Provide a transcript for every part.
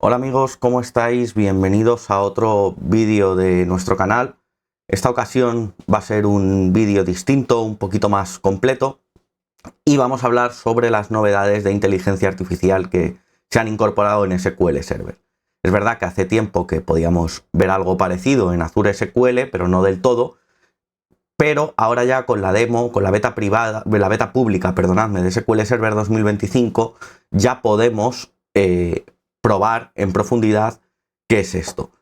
Hola amigos, ¿cómo estáis? Bienvenidos a otro vídeo de nuestro canal. Esta ocasión va a ser un vídeo distinto, un poquito más completo, y vamos a hablar sobre las novedades de inteligencia artificial que se han incorporado en SQL Server. Es verdad que hace tiempo que podíamos ver algo parecido en Azure SQL, pero no del todo. Pero ahora ya con la demo, con la beta privada, la beta pública, perdonadme, de SQL Server 2025, ya podemos probar en profundidad qué es esto.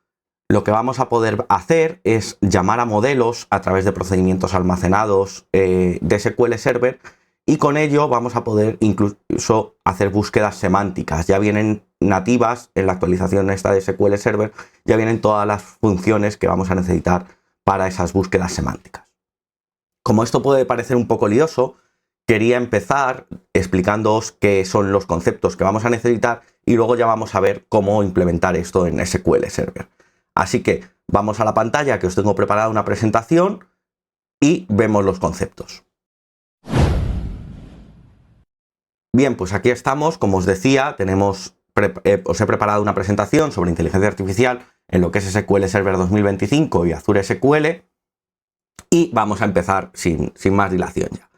Lo que vamos a poder hacer es llamar a modelos a través de procedimientos almacenados de SQL Server, y con ello vamos a poder incluso hacer búsquedas semánticas. Ya vienen nativas en la actualización esta de SQL Server, ya vienen todas las funciones que vamos a necesitar para esas búsquedas semánticas. Como esto puede parecer un poco lioso, quería empezar explicándoos qué son los conceptos que vamos a necesitar y luego ya vamos a ver cómo implementar esto en SQL Server. Así que vamos a la pantalla, que os tengo preparada una presentación, y vemos los conceptos. Bien, pues aquí estamos. Como os decía, os he preparado una presentación sobre inteligencia artificial en lo que es SQL Server 2025 y Azure SQL. Y vamos a empezar sin más dilación ya.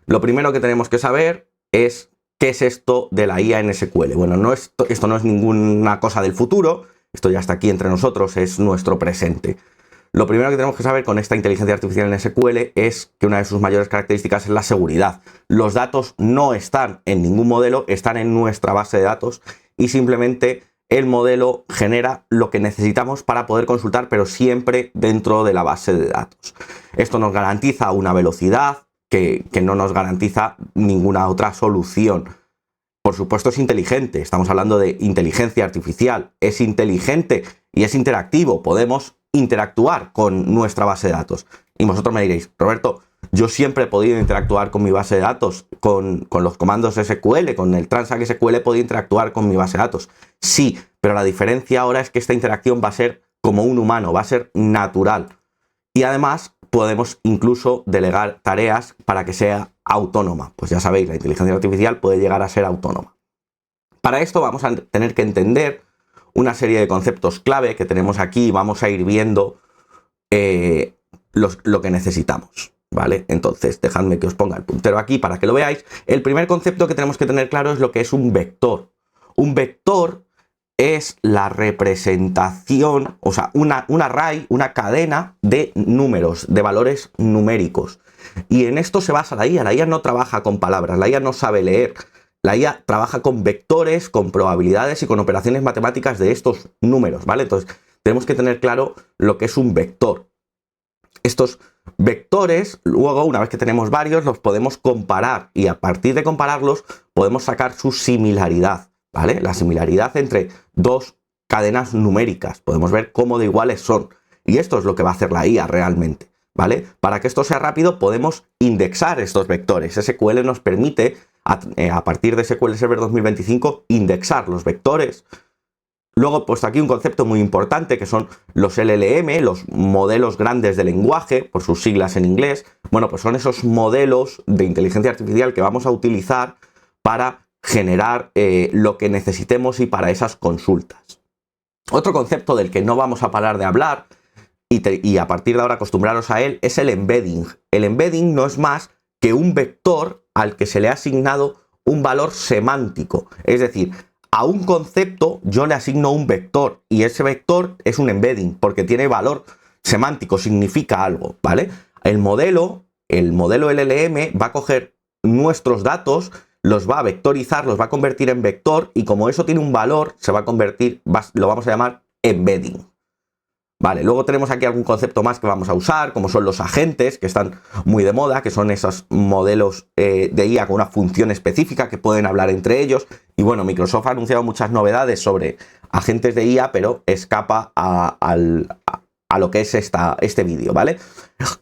Lo primero que tenemos que saber es qué es esto de la IA en SQL. Bueno, esto no es ninguna cosa del futuro, esto ya está aquí entre nosotros, es nuestro presente. Lo primero que tenemos que saber con esta inteligencia artificial en SQL es que una de sus mayores características es la seguridad. Los datos no están en ningún modelo, están en nuestra base de datos, y simplemente el modelo genera lo que necesitamos para poder consultar, pero siempre dentro de la base de datos. Esto nos garantiza una velocidad que no nos garantiza ninguna otra solución. Por supuesto, es inteligente. Estamos hablando de inteligencia artificial. Es inteligente y es interactivo. Podemos interactuar con nuestra base de datos. Y vosotros me diréis, Roberto, yo siempre he podido interactuar con mi base de datos, con los comandos SQL, con el Transact SQL he podido interactuar con mi base de datos. Sí, pero la diferencia ahora es que esta interacción va a ser como un humano, va a ser natural. Y además podemos incluso delegar tareas para que sea autónoma. Pues ya sabéis, la inteligencia artificial puede llegar a ser autónoma. Para esto vamos a tener que entender una serie de conceptos clave que tenemos aquí y vamos a ir viendo lo que necesitamos, ¿vale? Entonces, dejadme que os ponga el puntero aquí para que lo veáis. El primer concepto que tenemos que tener claro es lo que es un vector. Un vector es la representación, o sea, un array, una cadena de números, de valores numéricos. Y en esto se basa la IA. La IA no trabaja con palabras, la IA no sabe leer. La IA trabaja con vectores, con probabilidades y con operaciones matemáticas de estos números, ¿vale? Entonces, tenemos que tener claro lo que es un vector. Estos vectores, luego, una vez que tenemos varios, los podemos comparar y a partir de compararlos podemos sacar su similaridad, ¿vale? La similaridad entre dos cadenas numéricas. Podemos ver cómo de iguales son. Y esto es lo que va a hacer la IA realmente, ¿vale? Para que esto sea rápido podemos indexar estos vectores. SQL nos permite, a partir de SQL Server 2025, indexar los vectores. Luego he puesto aquí un concepto muy importante que son los LLM, los modelos grandes de lenguaje, por sus siglas en inglés. Bueno, pues son esos modelos de inteligencia artificial que vamos a utilizar para generar lo que necesitemos y para esas consultas. Otro concepto del que no vamos a parar de hablar y a partir de ahora acostumbraros a él es el embedding. El embedding no es más que un vector al que se le ha asignado un valor semántico. Es decir, a un concepto yo le asigno un vector y ese vector es un embedding porque tiene valor semántico, significa algo, ¿vale? El modelo LLM va a coger nuestros datos, los va a vectorizar, los va a convertir en vector y como eso tiene un valor, se va a convertir, lo vamos a llamar embedding. Vale, luego tenemos aquí algún concepto más que vamos a usar, como son los agentes, que están muy de moda, que son esos modelos de IA con una función específica que pueden hablar entre ellos. Y bueno, Microsoft ha anunciado muchas novedades sobre agentes de IA, pero escapa a lo que es este vídeo, ¿vale?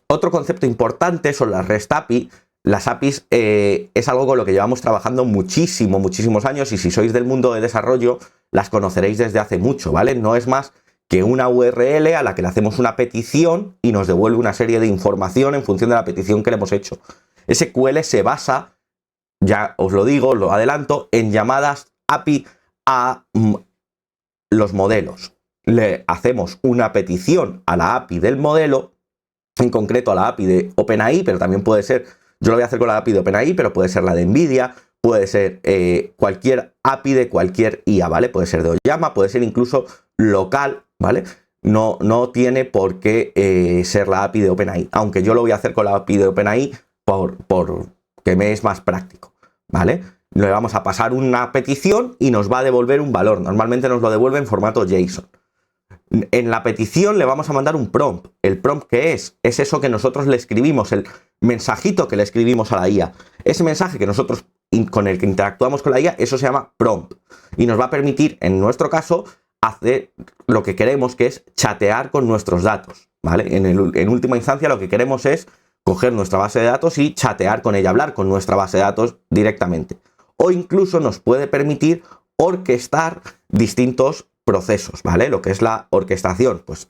Otro concepto importante son las REST API. Las APIs es algo con lo que llevamos trabajando muchísimos años y si sois del mundo de desarrollo las conoceréis desde hace mucho, ¿vale? No es más que una URL a la que le hacemos una petición y nos devuelve una serie de información en función de la petición que le hemos hecho. SQL se basa, ya os lo digo, lo adelanto, en llamadas API a los modelos. Le hacemos una petición a la API del modelo, en concreto a la API de OpenAI, pero también puede ser, yo lo voy a hacer con la API de OpenAI, pero puede ser la de NVIDIA, puede ser cualquier API de cualquier IA, ¿vale? Puede ser de Oyama, puede ser incluso local, ¿vale? No tiene por qué ser la API de OpenAI, aunque yo lo voy a hacer con la API de OpenAI porque me es más práctico, ¿vale? Le vamos a pasar una petición y nos va a devolver un valor. Normalmente nos lo devuelve en formato JSON. En la petición le vamos a mandar un prompt. ¿El prompt qué es? Es eso que nosotros le escribimos, el mensajito que le escribimos a la IA. Ese mensaje que nosotros con el que interactuamos con la IA, eso se llama prompt. Y nos va a permitir, en nuestro caso, hacer lo que queremos, que es chatear con nuestros datos, ¿vale? En última instancia lo que queremos es coger nuestra base de datos y chatear con ella, hablar con nuestra base de datos directamente. O incluso nos puede permitir orquestar distintos procesos, ¿vale? Lo que es la orquestación, pues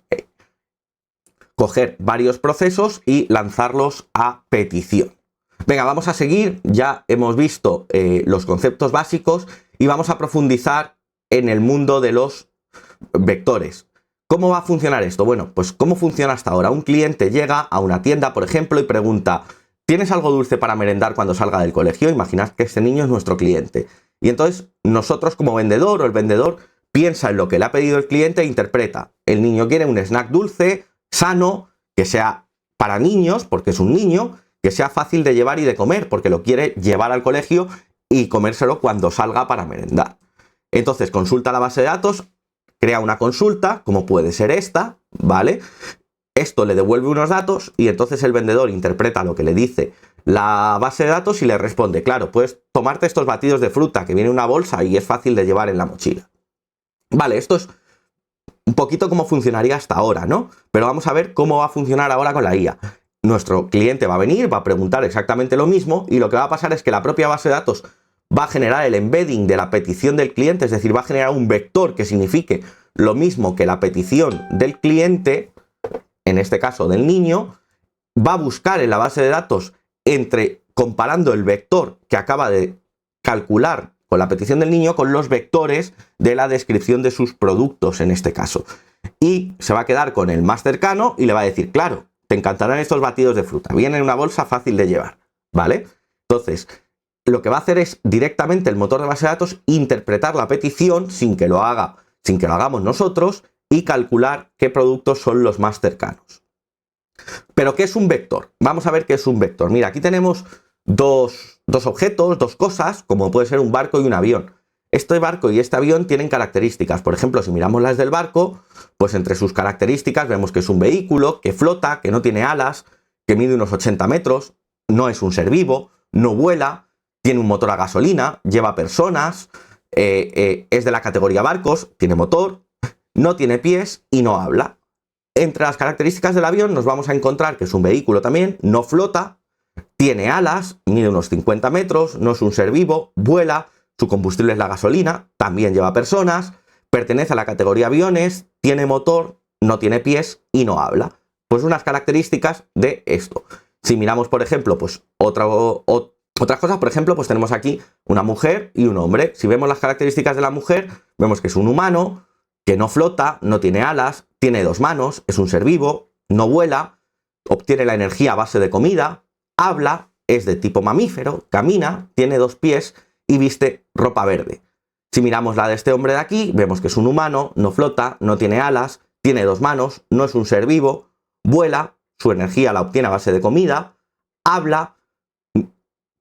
coger varios procesos y lanzarlos a petición. Venga, vamos a seguir, ya hemos visto los conceptos básicos y vamos a profundizar en el mundo de los vectores. ¿Cómo va a funcionar esto? Bueno, pues ¿cómo funciona hasta ahora? Un cliente llega a una tienda, por ejemplo, y pregunta: ¿tienes algo dulce para merendar cuando salga del colegio? Imaginad que este niño es nuestro cliente. Y entonces nosotros como vendedor o el vendedor piensa en lo que le ha pedido el cliente e interpreta. El niño quiere un snack dulce, sano, que sea para niños, porque es un niño, que sea fácil de llevar y de comer, porque lo quiere llevar al colegio y comérselo cuando salga para merendar. Entonces consulta la base de datos, crea una consulta, como puede ser esta, ¿vale? Esto le devuelve unos datos y entonces el vendedor interpreta lo que le dice la base de datos y le responde: claro, puedes tomarte estos batidos de fruta que viene en una bolsa y es fácil de llevar en la mochila. Vale, esto es un poquito cómo funcionaría hasta ahora, ¿no? Pero vamos a ver cómo va a funcionar ahora con la IA. Nuestro cliente va a venir, va a preguntar exactamente lo mismo y lo que va a pasar es que la propia base de datos va a generar el embedding de la petición del cliente, es decir, va a generar un vector que signifique lo mismo que la petición del cliente, en este caso del niño, va a buscar en la base de datos comparando el vector que acaba de calcular con la petición del niño con los vectores de la descripción de sus productos en este caso. Y se va a quedar con el más cercano y le va a decir: claro, te encantarán estos batidos de fruta, vienen en una bolsa fácil de llevar, ¿vale? Entonces, lo que va a hacer es directamente el motor de base de datos interpretar la petición sin que lo hagamos nosotros y calcular qué productos son los más cercanos. ¿Pero qué es un vector? Vamos a ver qué es un vector. Mira, aquí tenemos dos objetos, dos cosas, como puede ser un barco y un avión. Este barco y este avión tienen características. Por ejemplo, si miramos las del barco, pues entre sus características vemos que es un vehículo, que flota, que no tiene alas, que mide unos 80 metros, no es un ser vivo, no vuela, tiene un motor a gasolina, lleva personas, es de la categoría barcos, tiene motor, no tiene pies y no habla. Entre las características del avión nos vamos a encontrar que es un vehículo también, no flota, tiene alas, mide unos 50 metros, no es un ser vivo, vuela, su combustible es la gasolina, también lleva personas, pertenece a la categoría aviones, tiene motor, no tiene pies y no habla. Pues unas características de esto. Si miramos, por ejemplo, pues otras cosas, por ejemplo, pues tenemos aquí una mujer y un hombre. Si vemos las características de la mujer, vemos que es un humano, que no flota, no tiene alas, tiene 2 manos, es un ser vivo, no vuela, obtiene la energía a base de comida, habla, es de tipo mamífero, camina, tiene 2 pies y viste ropa verde. Si miramos la de este hombre de aquí, vemos que es un humano, no flota, no tiene alas, tiene 2 manos, no es un ser vivo, vuela, su energía la obtiene a base de comida, habla,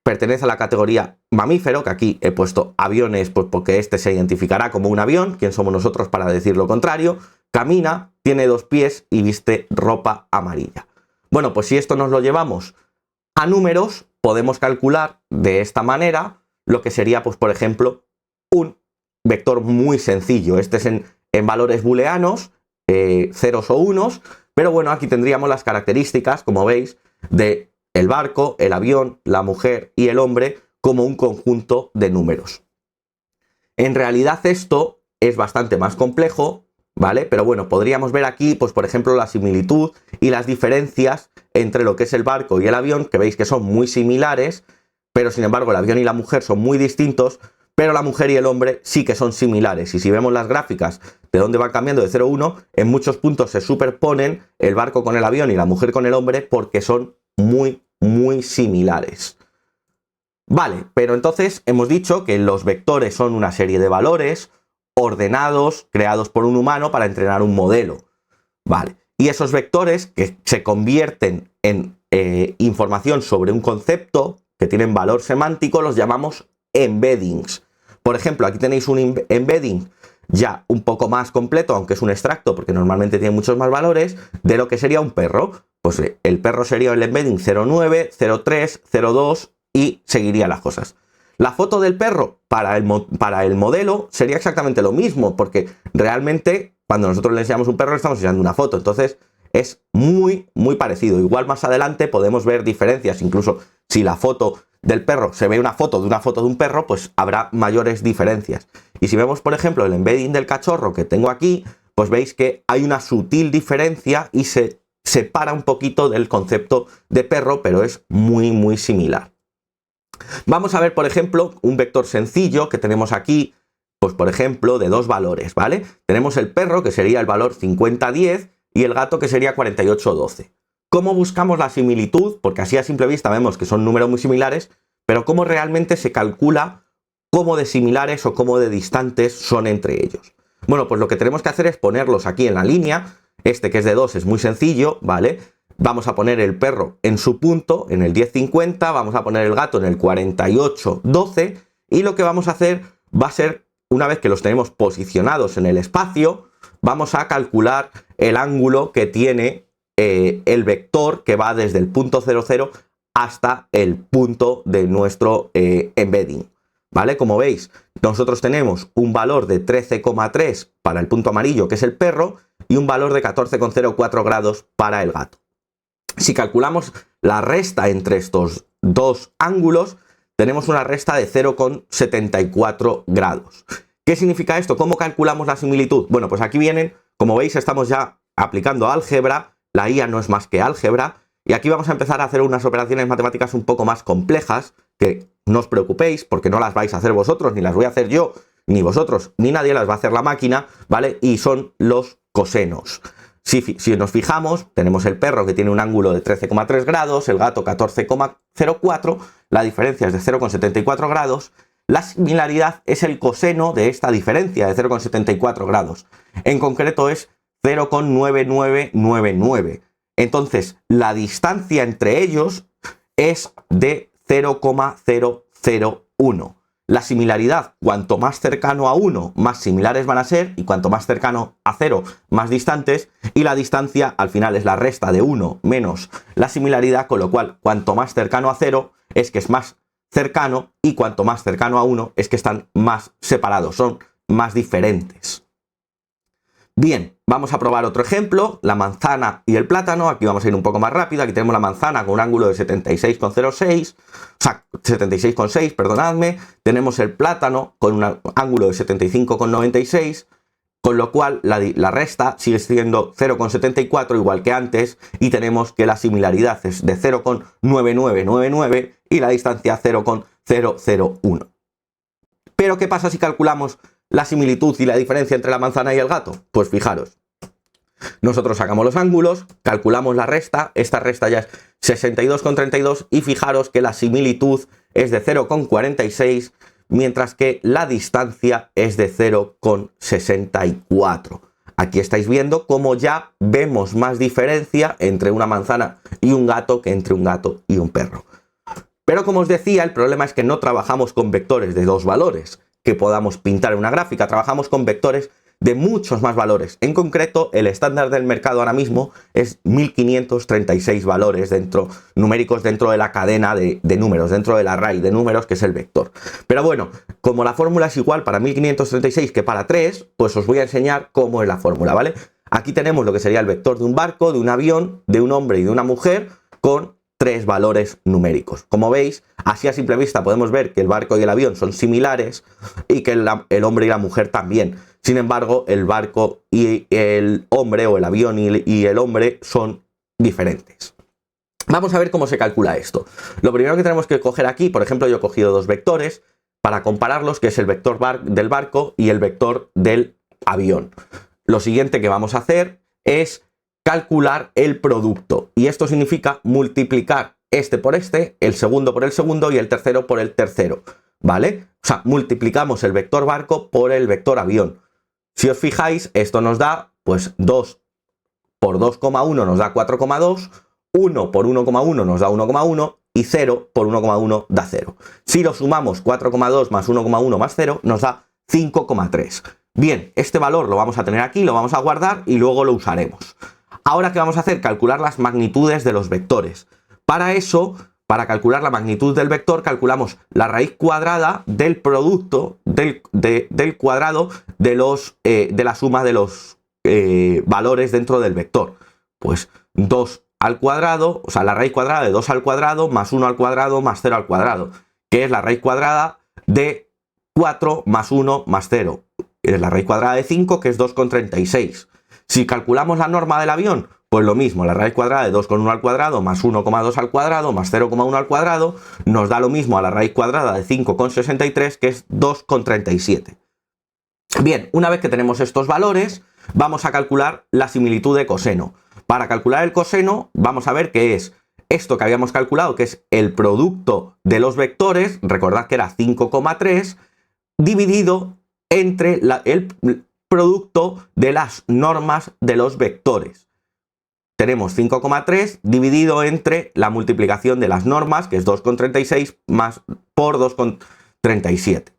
pertenece a la categoría mamífero, que aquí he puesto aviones pues porque este se identificará como un avión, ¿quién somos nosotros para decir lo contrario? Camina, tiene 2 pies y viste ropa amarilla. Bueno, pues si esto nos lo llevamos a números, podemos calcular de esta manera lo que sería, pues por ejemplo, un vector muy sencillo. Este es en valores booleanos, ceros o unos, pero bueno, aquí tendríamos las características, como veis, de el barco, el avión, la mujer y el hombre como un conjunto de números. En realidad esto es bastante más complejo, ¿vale? Pero bueno, podríamos ver aquí, pues por ejemplo, la similitud y las diferencias entre lo que es el barco y el avión, que veis que son muy similares, pero sin embargo el avión y la mujer son muy distintos, pero la mujer y el hombre sí que son similares. Y si vemos las gráficas de dónde van cambiando de 0 a 1, en muchos puntos se superponen el barco con el avión y la mujer con el hombre porque son muy, muy similares. Vale, pero entonces hemos dicho que los vectores son una serie de valores ordenados, creados por un humano para entrenar un modelo. Vale, y esos vectores que se convierten en información sobre un concepto, que tienen valor semántico, los llamamos embeddings. Por ejemplo, aquí tenéis un embedding ya un poco más completo, aunque es un extracto, porque normalmente tiene muchos más valores, de lo que sería un perro. Pues el perro sería el embedding 09, 03, 02 y seguiría las cosas. La foto del perro para el modelo sería exactamente lo mismo, porque realmente cuando nosotros le enseñamos un perro le estamos enseñando una foto. Entonces es muy, muy parecido. Igual más adelante podemos ver diferencias, incluso si la foto del perro se ve una foto de un perro, pues habrá mayores diferencias. Y si vemos, por ejemplo, el embedding del cachorro que tengo aquí, pues veis que hay una sutil diferencia y se separa un poquito del concepto de perro, pero es muy, muy similar. Vamos a ver, por ejemplo, un vector sencillo que tenemos aquí, pues por ejemplo, de dos valores, ¿vale? Tenemos el perro, que sería el valor 5010, y el gato, que sería 4812. ¿Cómo buscamos la similitud? Porque así a simple vista vemos que son números muy similares, pero ¿cómo realmente se calcula cómo de similares o cómo de distantes son entre ellos? Bueno, pues lo que tenemos que hacer es ponerlos aquí en la línea. Este, que es de 2, es muy sencillo, ¿vale? Vamos a poner el perro en su punto, en el 1050, vamos a poner el gato en el 4812, y lo que vamos a hacer va a ser, una vez que los tenemos posicionados en el espacio, vamos a calcular el ángulo que tiene el vector que va desde el punto 00 hasta el punto de nuestro embedding, ¿vale? Como veis, nosotros tenemos un valor de 13,3 para el punto amarillo, que es el perro, y un valor de 14,04 grados para el gato. Si calculamos la resta entre estos dos ángulos, tenemos una resta de 0,74 grados. ¿Qué significa esto? ¿Cómo calculamos la similitud? Bueno, pues aquí vienen, como veis, estamos ya aplicando álgebra, la IA no es más que álgebra, y aquí vamos a empezar a hacer unas operaciones matemáticas un poco más complejas, que no os preocupéis, porque no las vais a hacer vosotros, ni las voy a hacer yo, ni vosotros, ni nadie las va a hacer la máquina, ¿vale? Y son los cosenos. Si nos fijamos, tenemos el perro que tiene un ángulo de 13,3 grados, el gato 14,04, la diferencia es de 0,74 grados, la similaridad es el coseno de esta diferencia de 0,74 grados. En concreto es 0,9999. Entonces, la distancia entre ellos es de 0,001. La similaridad, cuanto más cercano a 1, más similares van a ser, y cuanto más cercano a 0, más distantes, y la distancia al final es la resta de 1 menos la similaridad, con lo cual cuanto más cercano a 0 es que es más cercano, y cuanto más cercano a 1 es que están más separados, son más diferentes. Bien, vamos a probar otro ejemplo, la manzana y el plátano. Aquí vamos a ir un poco más rápido. Aquí tenemos la manzana con un ángulo de 76,06, o sea, 76,6, perdonadme. Tenemos el plátano con un ángulo de 75,96, con lo cual la resta sigue siendo 0,74 igual que antes, y tenemos que la similaridad es de 0,9999 y la distancia 0,001. Pero ¿qué pasa si calculamos la similitud y la diferencia entre la manzana y el gato? Pues fijaros, nosotros sacamos los ángulos, calculamos la resta, esta resta ya es 62,32, y fijaros que la similitud es de 0,46, mientras que la distancia es de 0,64. Aquí estáis viendo cómo ya vemos más diferencia entre una manzana y un gato que entre un gato y un perro. Pero como os decía, el problema es que no trabajamos con vectores de dos valores que podamos pintar en una gráfica, trabajamos con vectores de muchos más valores. En concreto, el estándar del mercado ahora mismo es 1536 valores numéricos dentro de la cadena de números, dentro del array de números que es el vector. Pero bueno, como la fórmula es igual para 1536 que para 3, pues os voy a enseñar cómo es la fórmula, ¿vale? Aquí tenemos lo que sería el vector de un barco, de un avión, de un hombre y de una mujer con 3 valores numéricos. Como veis, así a simple vista podemos ver que el barco y el avión son similares y que el hombre y la mujer también. Sin embargo, el barco y el hombre, o el avión y el hombre, son diferentes. Vamos a ver cómo se calcula esto. Lo primero que tenemos que coger aquí, por ejemplo, yo he cogido dos vectores. para compararlos, que es el vector del barco y el vector del avión. Lo siguiente que vamos a hacer es calcular el producto. Y esto significa multiplicar este por este, el segundo por el segundo y el tercero por el tercero. ¿Vale? O sea, multiplicamos el vector barco por el vector avión. Si os fijáis, esto nos da, pues 2 por 2,1 nos da 4,2, 1 por 1,1 nos da 1,1 y 0 por 1,1 da 0. Si lo sumamos, 4,2 más 1,1 más 0 nos da 5,3. Bien, este valor lo vamos a tener aquí, lo vamos a guardar y luego lo usaremos. Ahora, ¿qué vamos a hacer? Calcular las magnitudes de los vectores. Para eso, para calcular la magnitud del vector, calculamos la raíz cuadrada del producto del cuadrado de la suma de los valores dentro del vector. Pues 2 al cuadrado, o sea, la raíz cuadrada de 2 al cuadrado más 1 al cuadrado más 0 al cuadrado, que es la raíz cuadrada de 4 más 1 más 0. Es la raíz cuadrada de 5, que es 2,36. Si calculamos la norma del avión, pues lo mismo, la raíz cuadrada de 2,1 al cuadrado más 1,2 al cuadrado más 0,1 al cuadrado nos da lo mismo a la raíz cuadrada de 5,63, que es 2,37. Bien, una vez que tenemos estos valores, vamos a calcular la similitud de coseno. Para calcular el coseno, vamos a ver que es esto que habíamos calculado, que es el producto de los vectores, recordad que era 5,3, dividido entre el producto de las normas de los vectores. Tenemos 5,3 dividido entre la multiplicación de las normas, que es 2,36 más por 2,37.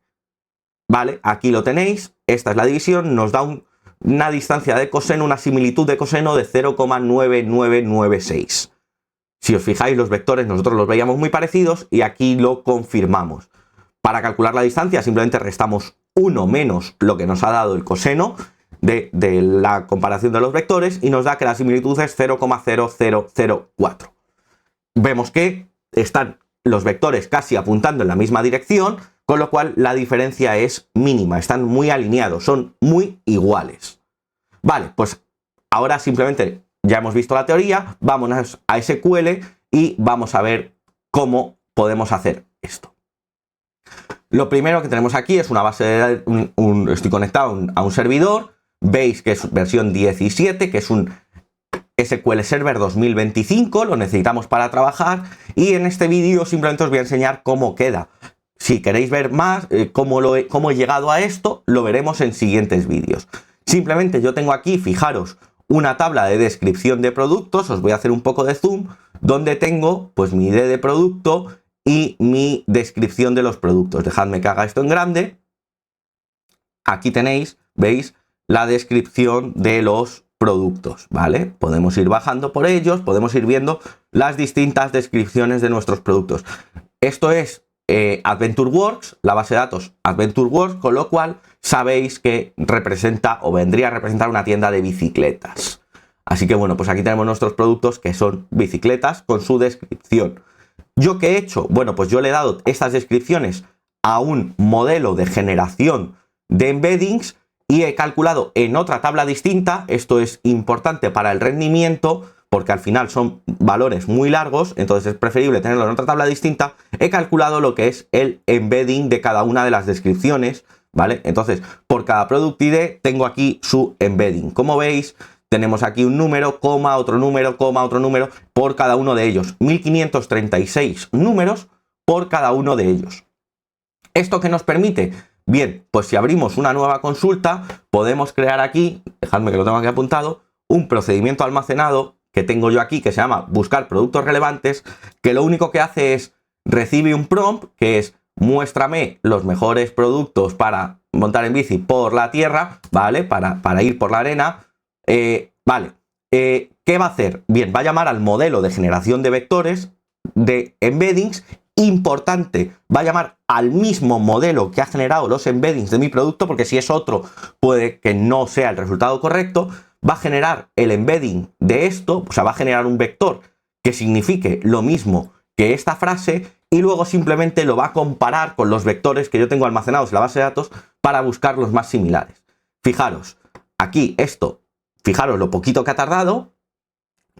¿Vale? Aquí lo tenéis. Esta es la división. Nos da una distancia de coseno, una similitud de coseno de 0,9996. Si os fijáis, los vectores nosotros los veíamos muy parecidos y aquí lo confirmamos. Para calcular la distancia simplemente restamos 1 menos lo que nos ha dado el coseno de la comparación de los vectores y nos da que la similitud es 0,0004. Vemos que están los vectores casi apuntando en la misma dirección, con lo cual la diferencia es mínima, están muy alineados, son muy iguales. Vale, pues ahora simplemente ya hemos visto la teoría, vámonos a SQL y vamos a ver cómo podemos hacer esto. Lo primero que tenemos aquí es una base de datos, estoy conectado a un servidor. Veis que es versión 17, que es un SQL Server 2025, lo necesitamos para trabajar y en este vídeo simplemente os voy a enseñar cómo queda. Si queréis ver más cómo he llegado a esto, lo veremos en siguientes vídeos. Simplemente yo tengo aquí, fijaros, una tabla de descripción de productos, os voy a hacer un poco de zoom, donde tengo pues mi ID de producto y mi descripción de los productos. Dejadme que haga esto en grande. Aquí tenéis, veis, la descripción de los productos, ¿vale? Podemos ir bajando por ellos, podemos ir viendo las distintas descripciones de nuestros productos. Esto es AdventureWorks, la base de datos AdventureWorks, con lo cual sabéis que representa o vendría a representar una tienda de bicicletas. Así que bueno, pues aquí tenemos nuestros productos que son bicicletas con su descripción. ¿Yo qué he hecho? Bueno, pues yo le he dado estas descripciones a un modelo de generación de embeddings y he calculado en otra tabla distinta. Esto es importante para el rendimiento porque al final son valores muy largos, entonces es preferible tenerlo en otra tabla distinta. He calculado lo que es el embedding de cada una de las descripciones, ¿vale? Entonces, por cada product ID tengo aquí su embedding. Como veis, tenemos aquí un número, coma, otro número, coma, otro número, por cada uno de ellos. 1536 números por cada uno de ellos. ¿Esto qué nos permite? Bien, pues si abrimos una nueva consulta, podemos crear aquí, dejadme que lo tengo aquí apuntado, un procedimiento almacenado que tengo yo aquí que se llama buscar productos relevantes, que lo único que hace es recibe un prompt que es muéstrame los mejores productos para montar en bici por la tierra, ¿vale? Para ir por la arena. Vale, ¿qué va a hacer? Bien, va a llamar al modelo de generación de vectores de embeddings. Importante, va a llamar al mismo modelo que ha generado los embeddings de mi producto, porque si es otro puede que no sea el resultado correcto. Va a generar el embedding de esto, o sea, va a generar un vector que signifique lo mismo que esta frase y luego simplemente lo va a comparar con los vectores que yo tengo almacenados en la base de datos para buscar los más similares. Fijaros, aquí esto, fijaros lo poquito que ha tardado,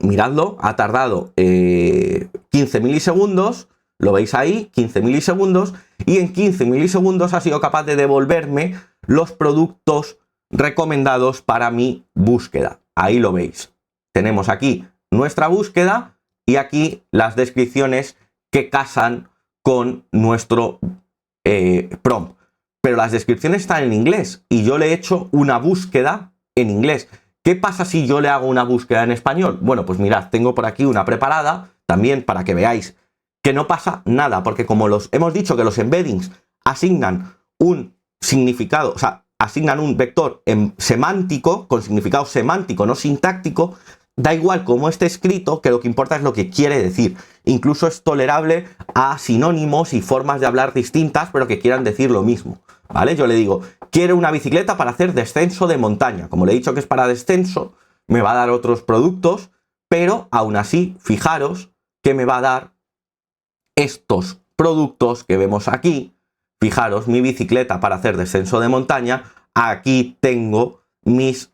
miradlo, ha tardado 15 milisegundos, lo veis ahí, 15 milisegundos, y en 15 milisegundos ha sido capaz de devolverme los productos recomendados para mi búsqueda. Ahí lo veis. Tenemos aquí nuestra búsqueda y aquí las descripciones que casan con nuestro prompt. Pero las descripciones están en inglés y yo le he hecho una búsqueda en inglés. ¿Qué pasa si yo le hago una búsqueda en español? Bueno, pues mirad, tengo por aquí una preparada también para que veáis que no pasa nada, porque como hemos dicho que los embeddings asignan un significado, o sea, asignan un vector semántico, con significado semántico, no sintáctico, da igual cómo esté escrito, que lo que importa es lo que quiere decir. Incluso es tolerable a sinónimos y formas de hablar distintas, pero que quieran decir lo mismo, ¿vale? Yo le digo, quiero una bicicleta para hacer descenso de montaña. Como le he dicho que es para descenso, me va a dar otros productos, pero aún así, fijaros que me va a dar estos productos que vemos aquí. Fijaros, mi bicicleta para hacer descenso de montaña. Aquí tengo mis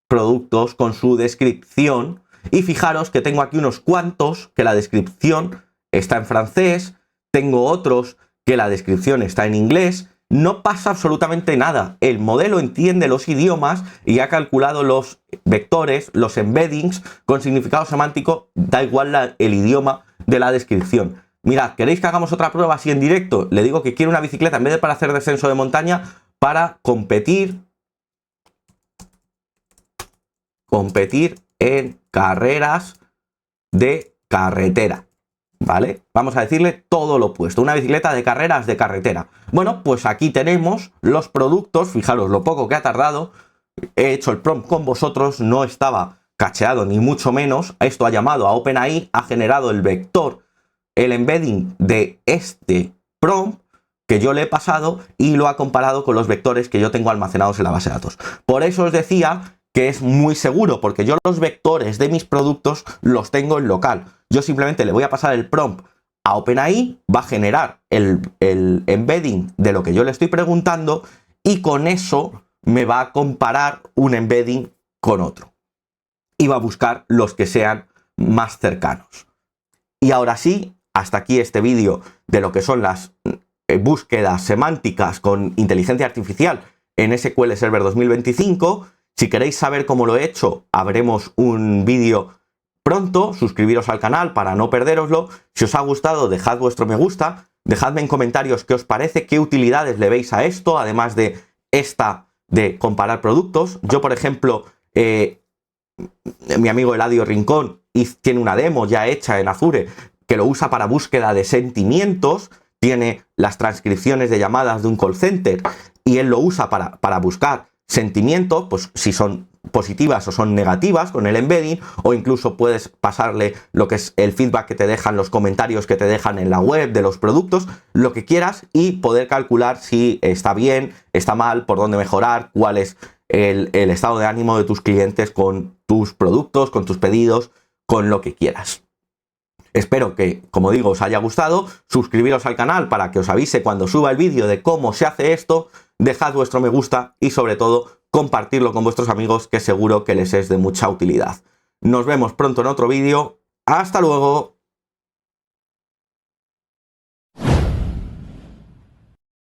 productos con su descripción. Y fijaros que tengo aquí unos cuantos que la descripción está en francés. Tengo otros que la descripción está en inglés. No pasa absolutamente nada. El modelo entiende los idiomas y ha calculado los vectores, los embeddings con significado semántico. Da igual el idioma de la descripción. Mirad, ¿queréis que hagamos otra prueba así en directo? Le digo que quiero una bicicleta en vez de para hacer descenso de montaña, para competir en carreras de carretera, ¿vale? Vamos a decirle todo lo opuesto, una bicicleta de carreras de carretera. Bueno, pues aquí tenemos los productos, fijaros lo poco que ha tardado, he hecho el prompt con vosotros, no estaba cacheado ni mucho menos, esto ha llamado a OpenAI, ha generado el vector, el embedding de este prompt que yo le he pasado y lo ha comparado con los vectores que yo tengo almacenados en la base de datos. Por eso os decía que es muy seguro, porque yo los vectores de mis productos los tengo en local. Yo simplemente le voy a pasar el prompt a OpenAI, va a generar el embedding de lo que yo le estoy preguntando y con eso me va a comparar un embedding con otro. Y va a buscar los que sean más cercanos. Y ahora sí, hasta aquí este vídeo de lo que son las búsquedas semánticas con inteligencia artificial en SQL Server 2025. Si queréis saber cómo lo he hecho, haremos un vídeo pronto. Suscribiros al canal para no perdéroslo. Si os ha gustado, dejad vuestro me gusta. Dejadme en comentarios qué os parece, qué utilidades le veis a esto, además de esta de comparar productos. Yo, por ejemplo, mi amigo Eladio Rincón tiene una demo ya hecha en Azure que lo usa para búsqueda de sentimientos, tiene las transcripciones de llamadas de un call center y él lo usa para buscar sentimientos, pues si son positivas o son negativas con el embedding, o incluso puedes pasarle lo que es el feedback que te dejan, los comentarios que te dejan en la web de los productos, lo que quieras, y poder calcular si está bien, está mal, por dónde mejorar, cuál es el estado de ánimo de tus clientes con tus productos, con tus pedidos, con lo que quieras. Espero que, como digo, os haya gustado. Suscribiros al canal para que os avise cuando suba el vídeo de cómo se hace esto. Dejad vuestro me gusta y, sobre todo, compartirlo con vuestros amigos, que seguro que les es de mucha utilidad. Nos vemos pronto en otro vídeo. ¡Hasta luego!